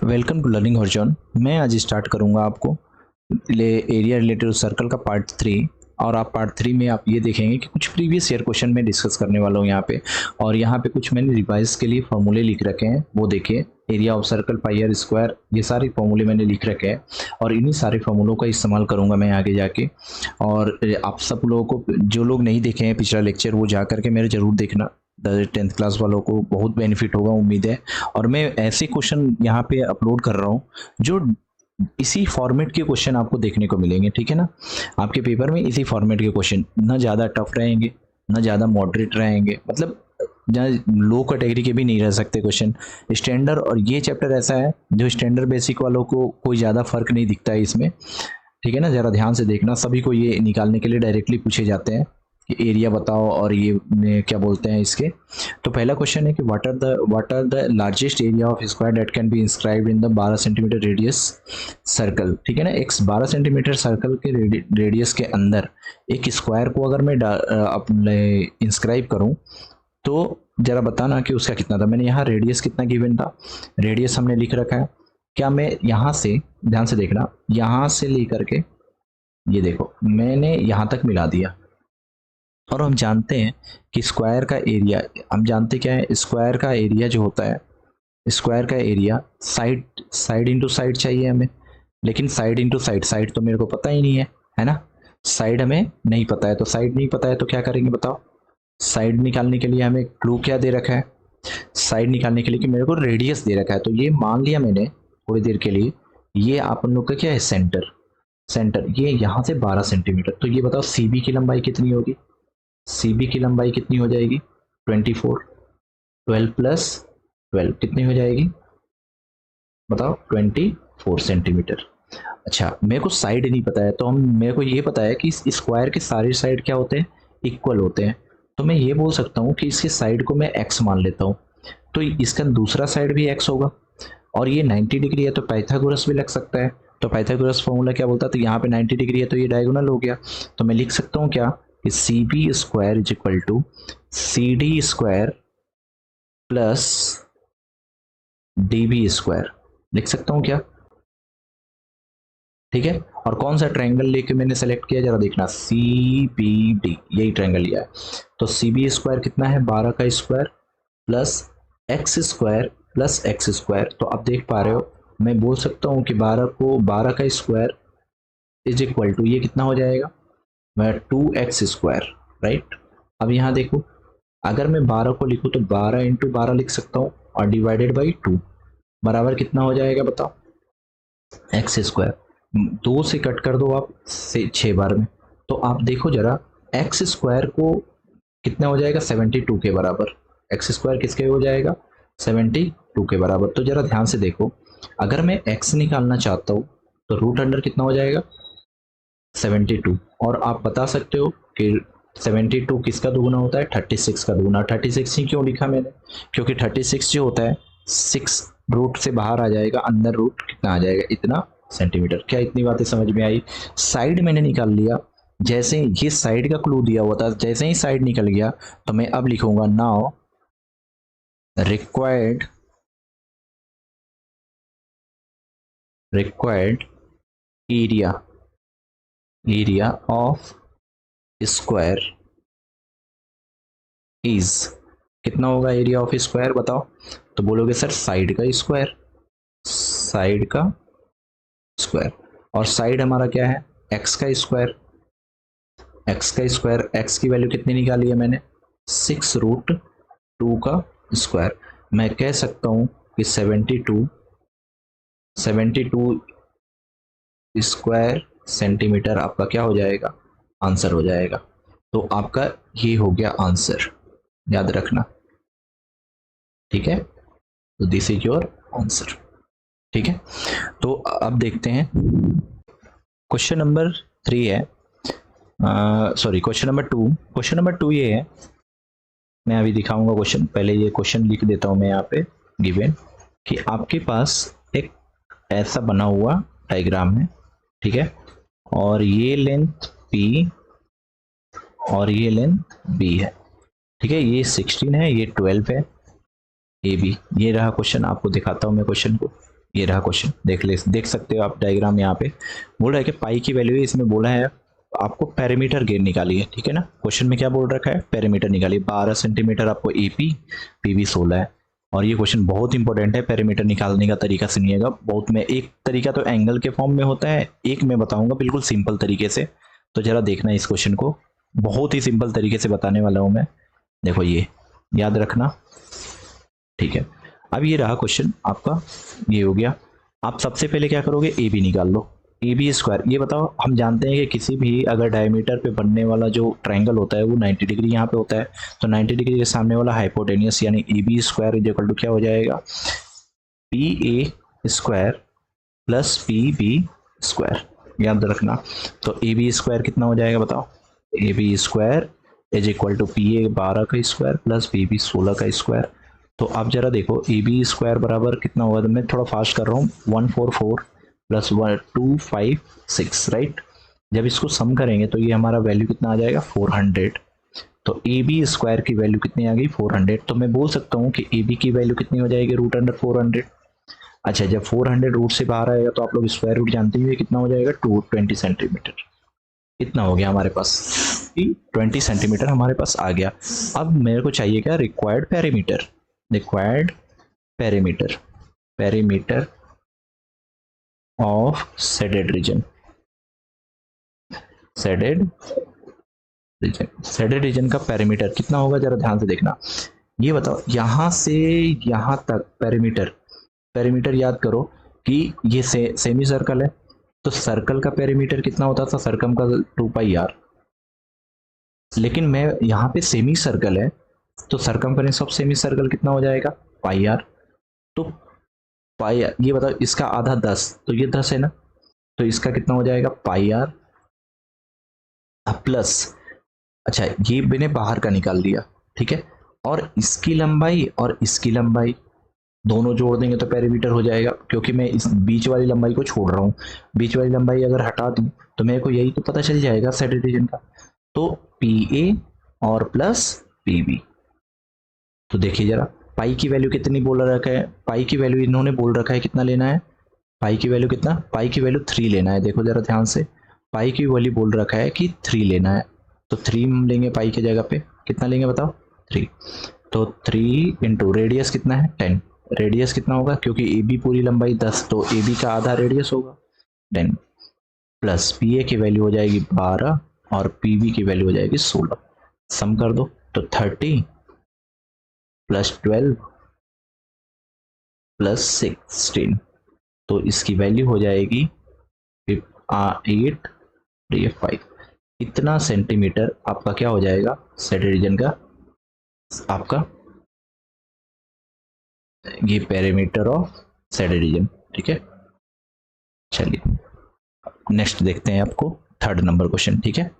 Welcome to learning horizon. मैं आज start करूंगा आपको एरिया रिलेटेड टू सर्कल का पार्ट 3। और आप पार्ट 3 में आप ये देखेंगे कि कुछ प्रीवियस ईयर क्वेश्चन में डिस्कस करने वाला हूँ यहाँ पे। और यहाँ पे कुछ मैंने रिवाइज के लिए फॉर्मूले लिख रखे हैं, वो देखिए। Area of circle pi r square, ये सारे फॉर्मूले मैंने लिख रखे हैं और इन्हीं सारे फॉर्मूलों का इस्तेमाल करूँगा मैं आगे जाके। और आप सब लोगों को, जो लोग नहीं देखे हैं पिछला लेक्चर, वो जा करके मेरे ज़रूर देखना। 10th क्लास वालों को बहुत बेनिफिट होगा, उम्मीद है। और मैं ऐसे क्वेश्चन यहाँ पे अपलोड कर रहा हूँ जो इसी फॉर्मेट के क्वेश्चन आपको देखने को मिलेंगे, ठीक है ना। आपके पेपर में इसी फॉर्मेट के क्वेश्चन, ना ज़्यादा टफ रहेंगे ना ज़्यादा मॉडरेट रहेंगे, मतलब जहाँ लो कैटेगरी के भी नहीं रह सकते क्वेश्चन, स्टैंडर्ड। और ये चैप्टर ऐसा है जो स्टैंडर्ड बेसिक वालों को कोई ज़्यादा फर्क नहीं दिखता है इसमें, ठीक है ना। ज़रा ध्यान से देखना, सभी को ये निकालने के लिए डायरेक्टली पूछे जाते हैं कि एरिया बताओ और ये क्या बोलते हैं इसके। तो पहला क्वेश्चन है कि what are the largest area of square that can be inscribed in the 12 centimeter radius circle, ठीक है ना। एक 12 सेंटीमीटर सर्कल के रेडियस के अंदर एक स्क्वायर को अगर मैं अपने इंस्क्राइब करूं तो जरा बताना कि उसका कितना था। मैंने यहाँ रेडियस कितना गिवन था, रेडियस हमने लिख रखा है। क्या मैं यहाँ से, ध्यान से देखना, यहाँ से लेकर के ये देखो मैंने यहाँ तक मिला दिया। और हम जानते हैं कि स्क्वायर का एरिया, हम जानते क्या है, स्क्वायर का एरिया जो होता है, स्क्वायर का एरिया साइड इंटू साइड चाहिए हमें। लेकिन साइड इंटू साइड, साइड तो मेरे को पता ही नहीं है ना। साइड हमें नहीं पता है, तो साइड नहीं पता है तो क्या करेंगे बताओ। साइड निकालने के लिए हमें क्लू क्या दे रखा है, साइड निकालने के लिए कि मेरे को रेडियस दे रखा है। तो ये मान लिया मैंने थोड़ी देर के लिए, ये आप लोग का क्या है, सेंटर। सेंटर ये यहाँ से 12 सेंटीमीटर। तो ये बताओ सी बी की लंबाई कितनी होगी, सी बी की लंबाई कितनी हो जाएगी, 24। 12 प्लस 12 कितनी हो जाएगी बताओ, 24 सेंटीमीटर। अच्छा, मेरे को साइड नहीं पता है, तो मेरे को ये पता है कि इस स्क्वायर के सारे साइड क्या होते हैं, इक्वल होते हैं। तो मैं ये बोल सकता हूँ कि इसके साइड को मैं एक्स मान लेता हूँ, तो इसका दूसरा साइड भी एक्स होगा। और ये 90 डिग्री है तो पाइथागोरस भी लग सकता है। तो पाइथागोरस फॉर्मूला क्या बोलता है, तो यहाँ पे 90 डिग्री है तो ये डायगोनल हो गया। तो मैं लिख सकता हूँ क्या कि C B square is equal to C D square plus D B square, लिख सकता हूँ क्या, ठीक है। और कौन सा ट्रायंगल लेके मैंने सेलेक्ट किया जरा देखना, सी बी डी, यही ट्रायंगल लिया है। तो सी बी स्क्वायर कितना है, 12 का square plus x square plus x square. तो आप देख पा रहे हो, मैं बोल सकता हूँ कि 12 को 12 का स्क्वायर इज इक्वल टू ये कितना हो जाएगा, मैं 2x स्क्वायर, राइट। अब यहाँ देखो, अगर मैं 12 को लिखूँ तो 12 इंटू 12 लिख सकता हूँ और डिवाइडेड बाई 2 बराबर कितना हो जाएगा बताओ, एक्स स्क्वायर। 2 से कट कर दो आप से 6 बार में, तो आप देखो जरा एक्स स्क्वायर को कितना हो जाएगा, 72 के बराबर। एक्स स्क्वायर किसके हो जाएगा, 72 के बराबर। तो जरा ध्यान से देखो, अगर मैं एक्स निकालना चाहता हूँ तो रूट अंडर कितना हो जाएगा, 72। और आप बता सकते हो कि 72 किसका दुगुना होता है, 36 का दुगुना। 36 ही क्यों लिखा मैंने, क्योंकि 36 जो होता है 6 रूट से बाहर आ जाएगा, अंदर रूट कितना आ जाएगा, इतना सेंटीमीटर। क्या इतनी बातें समझ में आई। साइड मैंने निकाल लिया, जैसे ये साइड का क्लू दिया हुआ था, जैसे ही साइड निकल गया तो मैं अब लिखूंगा now required area of square is, कितना होगा एरिया ऑफ स्क्वायर बताओ। तो बोलोगे सर साइड का स्क्वायर, साइड का स्क्वायर। और साइड हमारा क्या है, एक्स का स्क्वायर, एक्स का स्क्वायर। एक्स की वैल्यू कितनी निकाली है मैंने, 6 रूट 2 का स्क्वायर। मैं कह सकता हूं कि 72 स्क्वायर सेंटीमीटर आपका क्या हो जाएगा, आंसर हो जाएगा। तो आपका ये हो गया आंसर, याद रखना, ठीक है। तो दिस इज योर आंसर, ठीक है। तो अब देखते हैं क्वेश्चन नंबर 3 है, sorry question number 2। Question number 2 ये है, मैं अभी दिखाऊंगा क्वेश्चन, पहले ये क्वेश्चन लिख देता हूं मैं यहाँ पे गिवन, कि आपके पास एक ऐसा बना हुआ डायग्राम है, ठीक है। और ये लेंथ P और ये लेंथ B है, ठीक है। ये 16 है, ये 12 है, AB। ये रहा क्वेश्चन, आपको दिखाता हूं मैं क्वेश्चन को, ये रहा क्वेश्चन, देख सकते हो आप डायग्राम। यहाँ पे बोल रहा है कि पाई की वैल्यू है, इसमें बोला है आपको पेरीमीटर गेन निकालिए, ठीक है ना। क्वेश्चन में क्या बोल रखा है, पेरीमीटर निकालिए। 12 सेंटीमीटर आपको एपी, पीवी 16 है। और ये क्वेश्चन बहुत इंपॉर्टेंट है, पेरीमीटर निकालने का तरीका सुनिएगा। बहुत में एक तरीका तो एंगल के फॉर्म में होता है, एक मैं बताऊंगा बिल्कुल सिंपल तरीके से। तो जरा देखना इस क्वेश्चन को, बहुत ही सिंपल तरीके से बताने वाला हूं मैं। देखो ये याद रखना, ठीक है। अब ये रहा क्वेश्चन आपका, ये हो गया। आप सबसे पहले क्या करोगे, ए बी निकाल लो, ए बी स्क्वायर। ये बताओ, हम जानते हैं कि किसी भी अगर डायमीटर पे बनने वाला जो ट्रायंगल होता है वो 90 डिग्री यहाँ पे होता है, तो 90 डिग्री के सामने वाला हाइपोटेनियस यानी A B square is equal to क्या हो जाएगा, P A square plus P B square, याद रखना। तो ए बी स्क्वायर कितना हो जाएगा बताओ, A B square is equal to P A 12 का स्क्वायर प्लस बी बी 16 का स्क्वायर। तो आप जरा देखो, ए बी स्क्वायर बराबर कितना होगा, तो मैं थोड़ा फास्ट कर रहा हूँ, 144 प्लस 256, राइट। जब इसको सम करेंगे तो ये हमारा वैल्यू कितना आ जाएगा, 400। तो ए बी स्क्वायर की वैल्यू कितनी आ गई, 400। तो मैं बोल सकता हूँ कि ए बी की वैल्यू कितनी हो जाएगी, रूट अंडर 400। अच्छा, जब 400 रूट से बाहर आएगा तो आप लोग स्क्वायर रूट जानते हुए कितना हो जाएगा, 220 सेंटीमीटर। इतना हो गया हमारे पास, 20 सेंटीमीटर हमारे पास आ गया। अब मेरे को चाहिए क्या, required perimeter, required perimeter, perimeter of shaded region, shaded region, shaded region का पेरीमीटर कितना होगा, जरा ध्यान से देखना। ये बताओ, यहां से यहां तक पेरीमीटर, पेरीमीटर याद करो कि ये सेमी सर्कल है, तो सर्कल का पेरीमीटर कितना होता था, सर्कम का 2 पाई आर। लेकिन मैं यहाँ पे सेमी सर्कल है, तो सरकमफेरेंस ऑफ सेमी सर्कल कितना हो जाएगा, पाई आर। तो पाई आर, ये बताओ इसका आधा 10, तो ये 10 है ना, तो इसका कितना हो जाएगा, पाई आर प्लस, अच्छा ये मैंने बाहर का निकाल दिया, ठीक है। और इसकी लंबाई और इसकी लंबाई दोनों जोड़ देंगे तो पेरीमीटर हो जाएगा, क्योंकि मैं इस बीच वाली लंबाई को छोड़ रहा हूँ। बीच वाली लंबाई अगर हटा दूं तो मेरे को यही तो पता चल जाएगा शेडेड रीजन का। तो पी ए और प्लस पी बी। तो देखिए जरा, पाई की वैल्यू कितनी बोल रखा है, पाई की वैल्यू इन्होंने बोल रखा है कितना लेना है, पाई की वैल्यू कितना, पाई की वैल्यू 3 लेना है। देखो जरा ध्यान से, पाई की वैल्यू बोल रखा है कि 3 लेना है, तो 3 हम लेंगे पाई की जगह पे, कितना लेंगे बताओ, 3। तो 3 इंटू रेडियस कितना है, 10। रेडियस कितना होगा, क्योंकि ए बी पूरी लंबाई 10, तो ए बी का आधा रेडियस होगा 10, प्लस पी ए की वैल्यू हो जाएगी 12 और पी बी की वैल्यू हो जाएगी 16। सम कर दो तो 30 प्लस 12 प्लस 16, तो इसकी वैल्यू हो जाएगी 8 ये 5। इतना सेंटीमीटर आपका क्या हो जाएगा, शेडेड रीजन का आपका ये पेरीमीटर ऑफ शेडेड रीजन, ठीक है। चलिए नेक्स्ट देखते हैं आपको थर्ड नंबर क्वेश्चन, ठीक है।